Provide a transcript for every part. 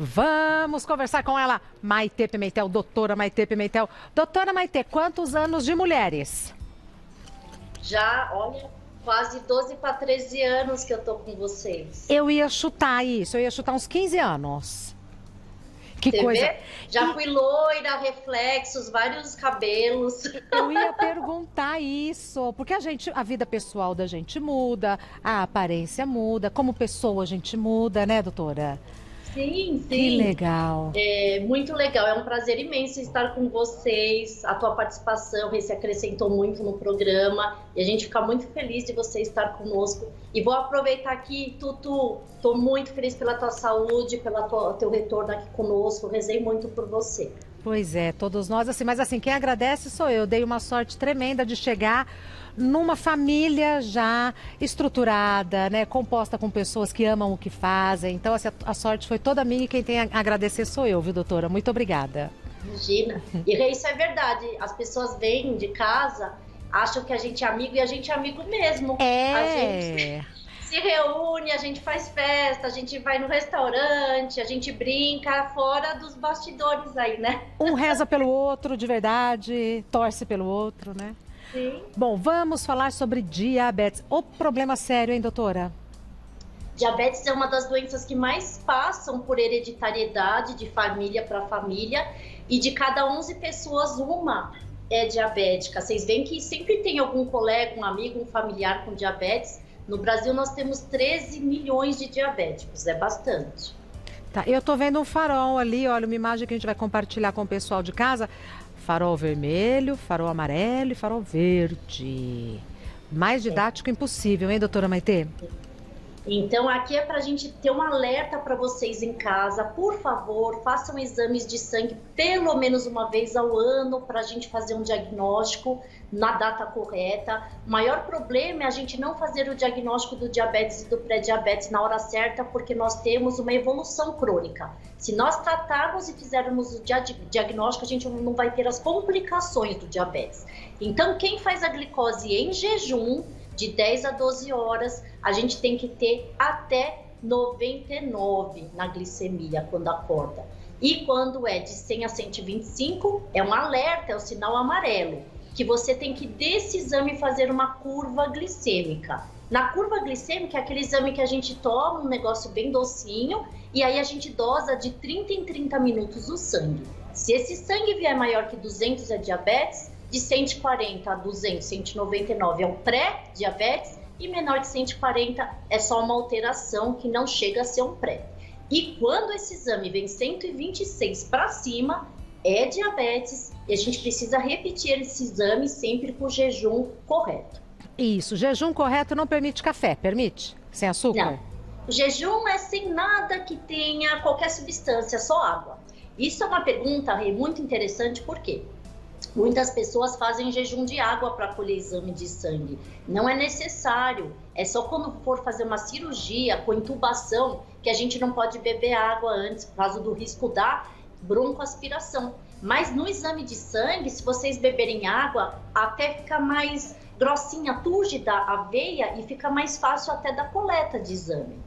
Vamos conversar com ela, Maitê Pimentel, doutora Maitê Pimentel. Doutora Maitê, quantos anos de mulheres? Já, olha, quase 12 para 13 anos que eu tô com vocês. Eu ia chutar isso, eu ia chutar uns 15 anos. Que Você coisa. vê? Já fui loira, reflexos, vários cabelos. Eu ia perguntar isso, porque a vida pessoal da gente muda, a aparência muda, como pessoa a gente muda, né, doutora? Sim, sim. Que legal. É muito legal, é um prazer imenso estar com vocês. A tua participação se acrescentou muito no programa e a gente fica muito feliz de você estar conosco. E vou aproveitar aqui, Tutu, estou muito feliz pela tua saúde, pelo teu retorno aqui conosco. Rezei muito por você. Pois é, todos nós assim, mas assim, quem agradece sou eu. Dei uma sorte tremenda de chegar numa família já estruturada, né, composta com pessoas que amam o que fazem. Então, assim, a sorte foi toda minha e quem tem a agradecer sou eu, viu, doutora? Muito obrigada. Imagina. E isso é verdade. As pessoas vêm de casa, acham que a gente é amigo e a gente é amigo mesmo. A gente se reúne, a gente faz festa, a gente vai no restaurante, a gente brinca fora dos bastidores aí, né? Um reza pelo outro, de verdade, torce pelo outro, né? Sim. Bom, vamos falar sobre diabetes. O problema sério, hein, doutora? Diabetes é uma das doenças que mais passam por hereditariedade de família para família e de cada 11 pessoas, uma é diabética. Vocês veem que sempre tem algum colega, um amigo, um familiar com diabetes. No Brasil nós temos 13 milhões de diabéticos, é bastante. Tá, eu tô vendo um farol ali, olha, uma imagem que a gente vai compartilhar com o pessoal de casa. Farol vermelho, farol amarelo e farol verde. Mais didático impossível, hein, doutora Maitê? Então, aqui é para a gente ter um alerta para vocês em casa. Por favor, façam exames de sangue pelo menos uma vez ao ano para a gente fazer um diagnóstico na data correta. O maior problema é a gente não fazer o diagnóstico do diabetes e do pré-diabetes na hora certa, porque nós temos uma evolução crônica. Se nós tratarmos e fizermos o diagnóstico, a gente não vai ter as complicações do diabetes. Então, quem faz a glicose em jejum, de 10 a 12 horas, a gente tem que ter até 99 na glicemia quando acorda. E quando é de 100 a 125, é um alerta, é o sinal amarelo, que você tem que desse exame fazer uma curva glicêmica. Na curva glicêmica é aquele exame que a gente toma, um negócio bem docinho, e aí a gente dosa de 30 em 30 minutos o sangue. Se esse sangue vier maior que 200 é diabetes, de 140 a 200, 199 é o pré-diabetes e menor de 140 é só uma alteração que não chega a ser um pré. E quando esse exame vem 126 para cima, é diabetes e a gente precisa repetir esse exame sempre com o jejum correto. Isso, jejum correto não permite café, permite? Sem açúcar? Não, o jejum é sem nada que tenha qualquer substância, só água. Isso é uma pergunta muito interessante, por quê? Muitas pessoas fazem jejum de água para colher exame de sangue. Não é necessário. É só quando for fazer uma cirurgia com intubação que a gente não pode beber água antes, por causa do risco da broncoaspiração. Mas no exame de sangue, se vocês beberem água, até fica mais grossinha, túrgida a veia e fica mais fácil até da coleta de exame.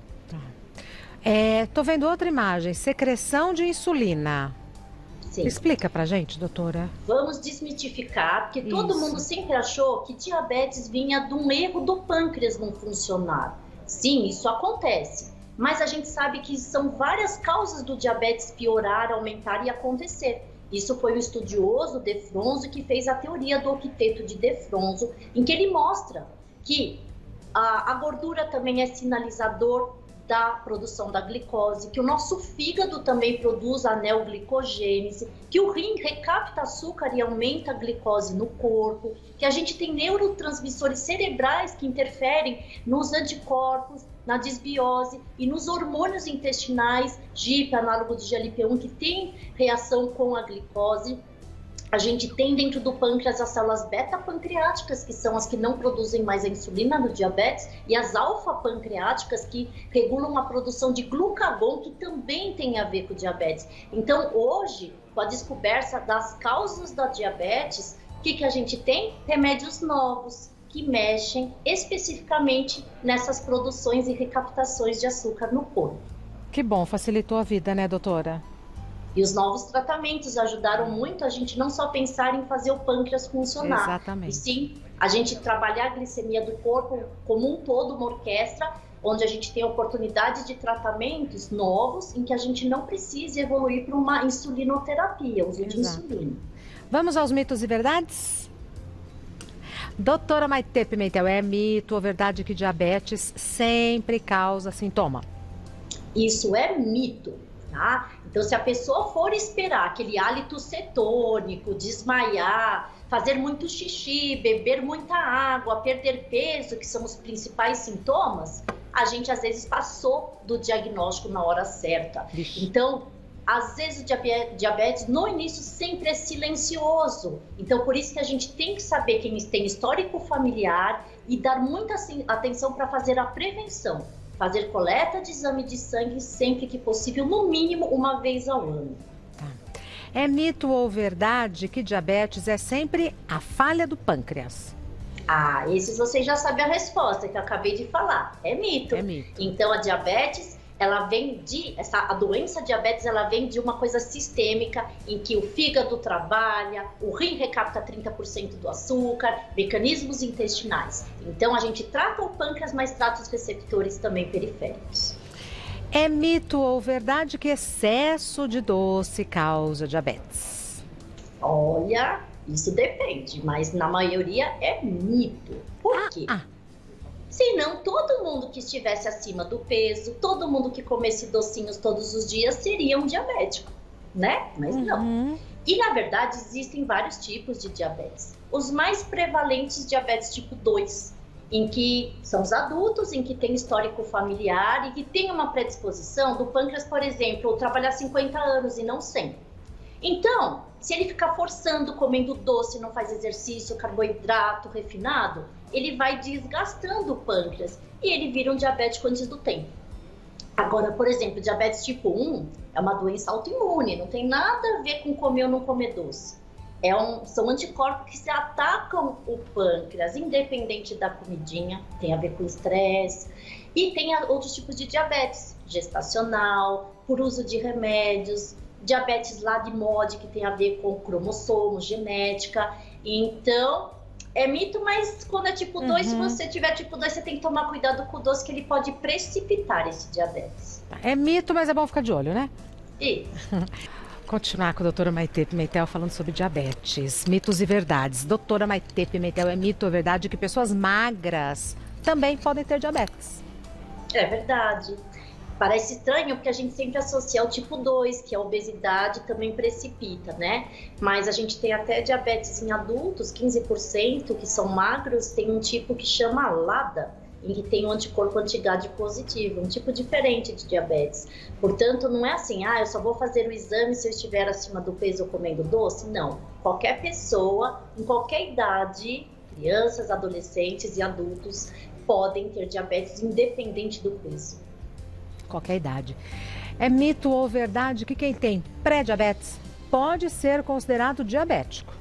Tô vendo outra imagem, secreção de insulina. Sim. Explica pra gente, doutora. Vamos desmitificar, porque todo mundo sempre achou que diabetes vinha de um erro do pâncreas não funcionar. Sim, isso acontece, mas a gente sabe que são várias causas do diabetes piorar, aumentar e acontecer. Isso foi um estudioso, De Fronzo, que fez a teoria do octeto de De Fronzo, em que ele mostra que a gordura também é sinalizador da produção da glicose, que o nosso fígado também produz a neoglicogênese, que o rim recapta açúcar e aumenta a glicose no corpo, que a gente tem neurotransmissores cerebrais que interferem nos anticorpos, na desbiose e nos hormônios intestinais, GIP, análogo de GLP-1, que tem reação com a glicose. A gente tem dentro do pâncreas as células beta-pancreáticas, que são as que não produzem mais a insulina no diabetes, e as alfa-pancreáticas, que regulam a produção de glucagon, que também tem a ver com o diabetes. Então, hoje, com a descoberta das causas da diabetes, o que a gente tem? Remédios novos, que mexem especificamente nessas produções e recaptações de açúcar no corpo. Que bom, facilitou a vida, né, doutora? E os novos tratamentos ajudaram muito a gente não só pensar em fazer o pâncreas funcionar, Exatamente. e sim a gente trabalhar a glicemia do corpo como um todo, uma orquestra, onde a gente tem a oportunidade de tratamentos novos em que a gente não precisa evoluir para uma insulinoterapia, uso de insulina. Vamos aos mitos e verdades? Doutora Maitê Pimentel, é mito ou verdade que diabetes sempre causa sintoma? Isso é mito, tá? Então, se a pessoa for esperar aquele hálito cetônico, desmaiar, fazer muito xixi, beber muita água, perder peso, que são os principais sintomas, a gente às vezes passou do diagnóstico na hora certa. Vixe. Então, às vezes o diabetes no início sempre é silencioso. Então, por isso que a gente tem que saber quem tem histórico familiar e dar muita atenção para fazer a prevenção. Fazer coleta de exame de sangue sempre que possível, no mínimo uma vez ao ano. Tá. É mito ou verdade que diabetes é sempre a falha do pâncreas? Ah, esses vocês já sabem a resposta que eu acabei de falar. É mito. É mito. Então a diabetes, ela vem a doença diabetes, ela vem de uma coisa sistêmica em que o fígado trabalha, o rim recapta 30% do açúcar, mecanismos intestinais. Então a gente trata o pâncreas, mas trata os receptores também periféricos. É mito ou verdade que excesso de doce causa diabetes? Olha, isso depende, mas na maioria é mito. Por quê? Senão, todo mundo que estivesse acima do peso, todo mundo que comesse docinhos todos os dias seria um diabético, né? Mas não. E, na verdade, existem vários tipos de diabetes. Os mais prevalentes, diabetes tipo 2, em que são os adultos, em que tem histórico familiar e que tem uma predisposição do pâncreas, por exemplo, trabalhar 50 anos e não 100. Então, se ele ficar forçando, comendo doce, não faz exercício, carboidrato refinado, ele vai desgastando o pâncreas e ele vira um diabético antes do tempo. Agora, por exemplo, diabetes tipo 1 é uma doença autoimune, não tem nada a ver com comer ou não comer doce. São anticorpos que se atacam o pâncreas, independente da comidinha, tem a ver com estresse. E tem outros tipos de diabetes, gestacional, por uso de remédios, diabetes lá de MOD, que tem a ver com cromossomos, genética. Então, é mito, mas quando é tipo 2, se você tiver tipo 2, você tem que tomar cuidado com o doce, que ele pode precipitar esse diabetes. É mito, mas é bom ficar de olho, né? Isso. Continuar com a doutora Maitê Pimentel falando sobre diabetes, mitos e verdades. Doutora Maitê Pimentel, é mito ou verdade que pessoas magras também podem ter diabetes? É verdade. Parece estranho porque a gente sempre associa ao tipo 2, que a obesidade também precipita, né? Mas a gente tem até diabetes em adultos, 15% que são magros, tem um tipo que chama LADA, em que tem um anticorpo anti-GAD positivo, um tipo diferente de diabetes. Portanto, não é assim, eu só vou fazer o exame se eu estiver acima do peso ou comendo doce. Não. Qualquer pessoa, em qualquer idade, crianças, adolescentes e adultos, podem ter diabetes independente do peso. Qualquer idade. É mito ou verdade que quem tem pré-diabetes pode ser considerado diabético?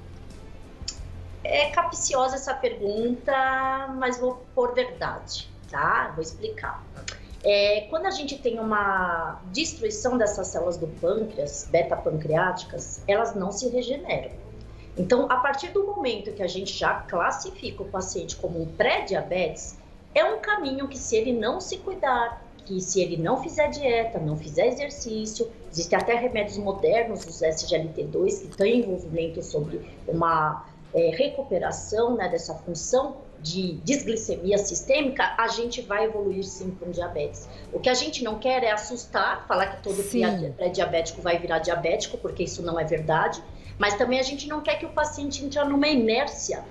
É capciosa essa pergunta, mas vou pôr verdade, tá? Vou explicar. Quando a gente tem uma destruição dessas células do pâncreas, beta-pancreáticas, elas não se regeneram. Então, a partir do momento que a gente já classifica o paciente como um pré-diabetes, é um caminho que, se ele não se cuidar, que se ele não fizer dieta, não fizer exercício, existem até remédios modernos, os SGLT2, que têm envolvimento sobre uma recuperação, né, dessa função de desglicemia sistêmica, a gente vai evoluir sim para um diabetes. O que a gente não quer é assustar, falar que todo pré-diabético vai virar diabético, porque isso não é verdade, mas também a gente não quer que o paciente entre numa inércia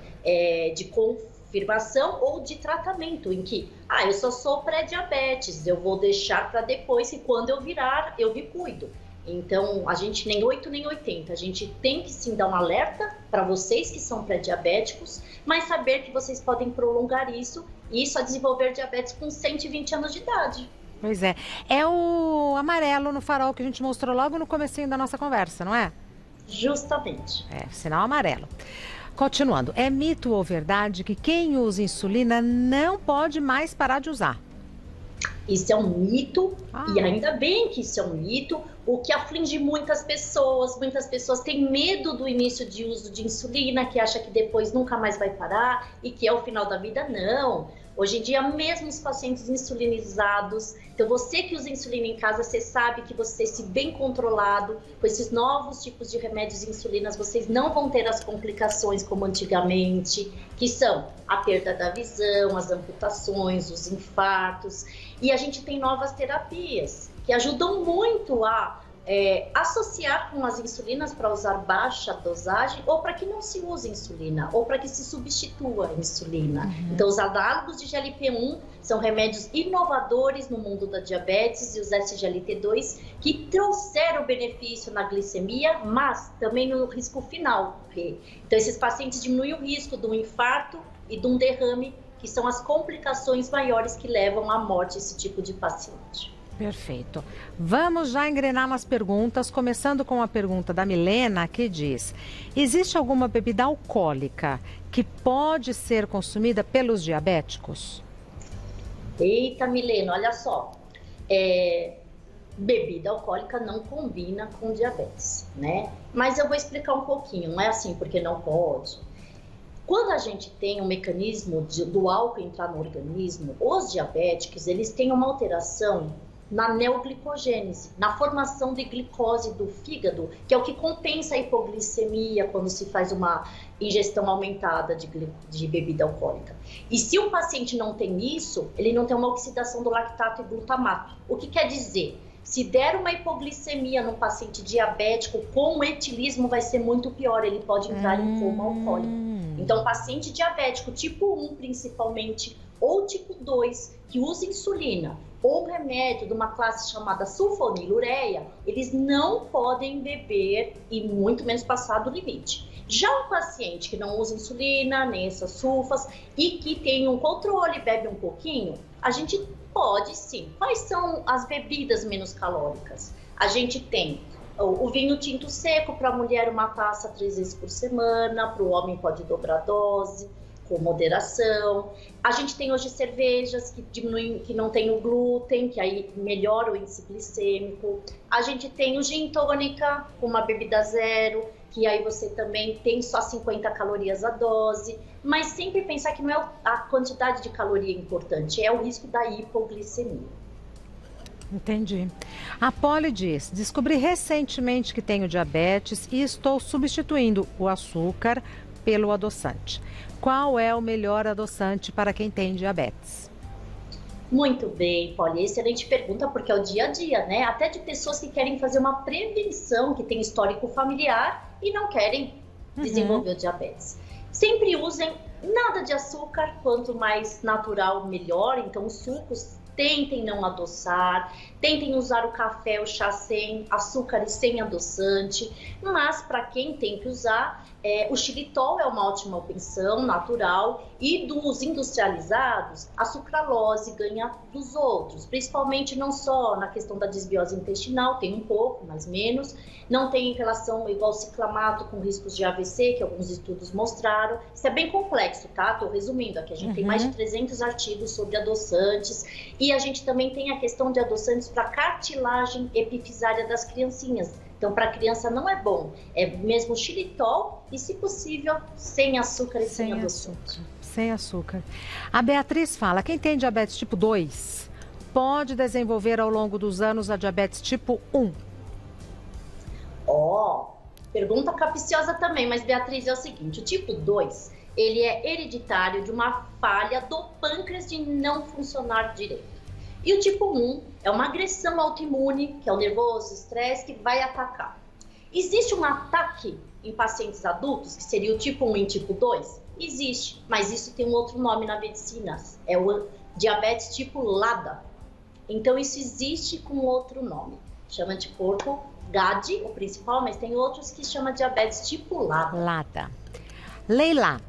de confirmação ou de tratamento, em que, eu só sou pré-diabetes, eu vou deixar para depois, e quando eu virar, eu me cuido. Então, a gente nem 8 nem 80, a gente tem que sim dar um alerta para vocês que são pré-diabéticos, mas saber que vocês podem prolongar isso a desenvolver diabetes com 120 anos de idade. Pois é. É o amarelo no farol que a gente mostrou logo no comecinho da nossa conversa, não é? Justamente. Sinal amarelo. Continuando, é mito ou verdade que quem usa insulina não pode mais parar de usar? Isso é um mito, e Ah, ainda bem que isso é um mito, o que aflige muitas pessoas. Muitas pessoas têm medo do início de uso de insulina, que acha que depois nunca mais vai parar e que é o final da vida. Não. Hoje em dia, mesmo os pacientes insulinizados, então você que usa insulina em casa, você sabe que você, se bem controlado, com esses novos tipos de remédios e insulinas, vocês não vão ter as complicações como antigamente, que são a perda da visão, as amputações, os infartos. E a gente tem novas terapias que ajudam muito a associar com as insulinas para usar baixa dosagem, ou para que não se use insulina, ou para que se substitua a insulina. Então, os análogos de GLP-1 são remédios inovadores no mundo da diabetes, e os SGLT2 que trouxeram benefício na glicemia, mas também no risco final. Então, esses pacientes diminuem o risco de um infarto e de um derrame, que são as complicações maiores que levam à morte esse tipo de paciente. perfeito. Vamos já engrenar nas perguntas, começando com a pergunta da Milena, que diz: existe alguma bebida alcoólica que pode ser consumida pelos diabéticos? Eita, Milena, olha só. Bebida alcoólica não combina com diabetes, né? Mas eu vou explicar um pouquinho, não é assim porque não pode. Quando a gente tem um mecanismo do álcool entrar no organismo, os diabéticos, eles têm uma alteração na neoglicogênese, na formação de glicose do fígado, que é o que compensa a hipoglicemia quando se faz uma ingestão aumentada de bebida alcoólica. E se o paciente não tem isso, ele não tem uma oxidação do lactato e glutamato. O que quer dizer? Se der uma hipoglicemia num paciente diabético, com o etilismo vai ser muito pior, ele pode entrar em coma alcoólico. Então, paciente diabético tipo 1 principalmente, ou tipo 2, que usa insulina, ou remédio de uma classe chamada sulfonilureia, eles não podem beber e muito menos passar do limite. Já um paciente que não usa insulina, nem essas sulfas, e que tem um controle, bebe um pouquinho, a gente pode sim. Quais são as bebidas menos calóricas? A gente tem o vinho tinto seco, para a mulher uma taça 3 vezes por semana, para o homem pode dobrar a dose, com moderação. A gente tem hoje cervejas que diminuem, que não tem o glúten, que aí melhora o índice glicêmico. A gente tem o gin tônica, uma bebida zero, que aí você também tem só 50 calorias a dose. Mas sempre pensar que não é a quantidade de caloria importante, é o risco da hipoglicemia. Entendi. A Polly diz: descobri recentemente que tenho diabetes e estou substituindo o açúcar pelo adoçante. Qual é o melhor adoçante para quem tem diabetes? Muito bem, Polly, excelente pergunta, porque é o dia a dia, né? Até de pessoas que querem fazer uma prevenção, que tem histórico familiar e não querem desenvolver o diabetes. Sempre usem nada de açúcar, quanto mais natural, melhor. Então, os sucos, tentem não adoçar, tentem usar o café, o chá sem açúcar e sem adoçante. Mas, para quem tem que usar, o xilitol é uma ótima opção natural, e dos industrializados, a sucralose ganha dos outros, principalmente não só na questão da desbiose intestinal, tem um pouco, mas menos, não tem relação igual ao ciclamato com riscos de AVC, que alguns estudos mostraram. Isso é bem complexo, tá? Estou resumindo aqui, a gente tem mais de 300 artigos sobre adoçantes, e a gente também tem a questão de adoçantes para cartilagem epifisária das criancinhas. Então, para a criança não é bom. É mesmo xilitol e, se possível, sem açúcar e sem adoçante. Sem açúcar. A Beatriz fala: quem tem diabetes tipo 2 pode desenvolver ao longo dos anos a diabetes tipo 1? Pergunta capciosa também, mas, Beatriz, é o seguinte: o tipo 2, ele é hereditário de uma falha do pâncreas de não funcionar direito. E o tipo 1 é uma agressão autoimune, que é o nervoso, estresse, que vai atacar. Existe um ataque em pacientes adultos, que seria o tipo 1 e tipo 2? Existe, mas isso tem um outro nome na medicina, é o diabetes tipo LADA. Então, isso existe com outro nome, chama de anticorpo GAD, o principal, mas tem outros que chama diabetes tipo LADA. LADA. Leila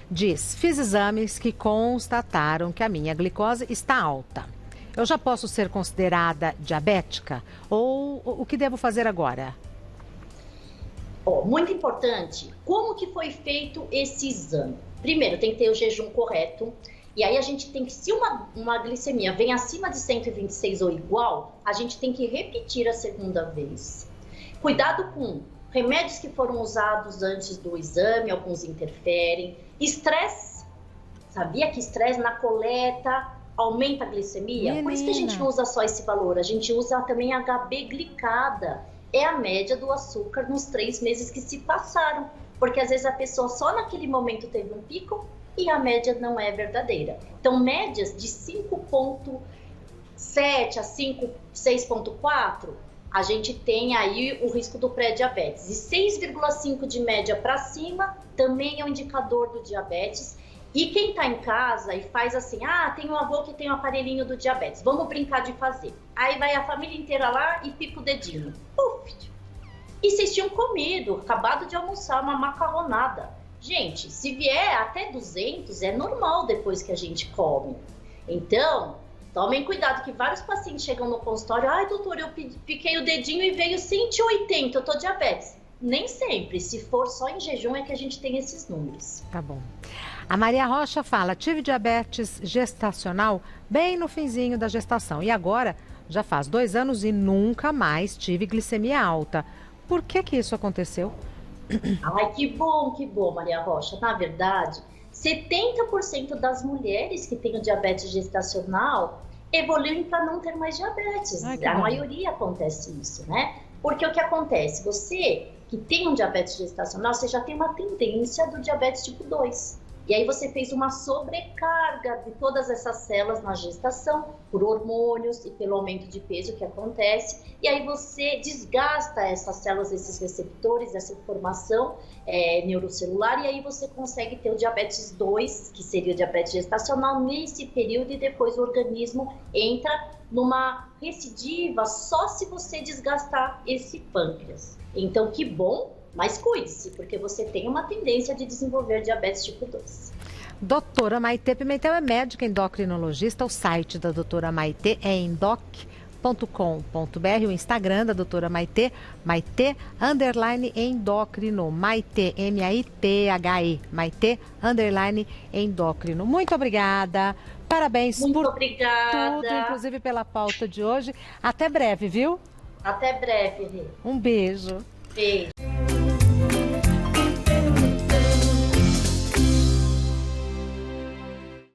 diz: fiz exames que constataram que a minha glicose está alta. Eu já posso ser considerada diabética? Ou o que devo fazer agora? Muito importante, como que foi feito esse exame? Primeiro, tem que ter o jejum correto. E aí a gente tem que, se uma glicemia vem acima de 126 ou igual, a gente tem que repetir a segunda vez. Cuidado com remédios que foram usados antes do exame, alguns interferem. Estresse, sabia que estresse na coleta aumenta a glicemia? Menina. Por isso que a gente não usa só esse valor, a gente usa também HB glicada. É a média do açúcar nos 3 meses que se passaram. Porque às vezes a pessoa só naquele momento teve um pico e a média não é verdadeira. Então, médias de 5,7 a 6,4, a gente tem aí o risco do pré-diabetes. E 6,5 de média para cima também é um indicador do diabetes. E quem está em casa e faz assim, tem um avô que tem um aparelhinho do diabetes, vamos brincar de fazer. Aí vai a família inteira lá e pica o dedinho. Puf! E vocês tinham comido, acabado de almoçar, uma macarronada. Gente, se vier até 200, é normal depois que a gente come. Então, tomem cuidado que vários pacientes chegam no consultório, doutor, eu piquei o dedinho e veio 180, eu tô diabetes. Nem sempre, se for só em jejum é que a gente tem esses números. Tá bom. A Maria Rocha fala, tive diabetes gestacional bem no finzinho da gestação e agora já faz 2 anos e nunca mais tive glicemia alta. Por que isso aconteceu? Ai, que bom, Maria Rocha. Na verdade, 70% das mulheres que têm o diabetes gestacional evoluem para não ter mais diabetes. A maioria acontece isso, né? Porque o que acontece? Você que tem um diabetes gestacional, você já tem uma tendência do diabetes tipo 2. E aí você fez uma sobrecarga de todas essas células na gestação, por hormônios e pelo aumento de peso que acontece. E aí você desgasta essas células, esses receptores, essa informação neurocelular, e aí você consegue ter o diabetes 2, que seria o diabetes gestacional, nesse período, e depois o organismo entra numa recidiva só se você desgastar esse pâncreas. Então, que bom! Mas cuide-se, porque você tem uma tendência de desenvolver diabetes tipo 2. Doutora Maitê Pimentel é médica endocrinologista. O site da doutora Maitê é endoc.com.br. O Instagram da doutora Maitê, Maitê_endócrino. Maitê, M-A-I-T-H-E. Maitê_endócrino. Muito obrigada. Parabéns por obrigada. tudo, inclusive pela pauta de hoje. Até breve, viu? Até breve, Rê. Um beijo. Beijo.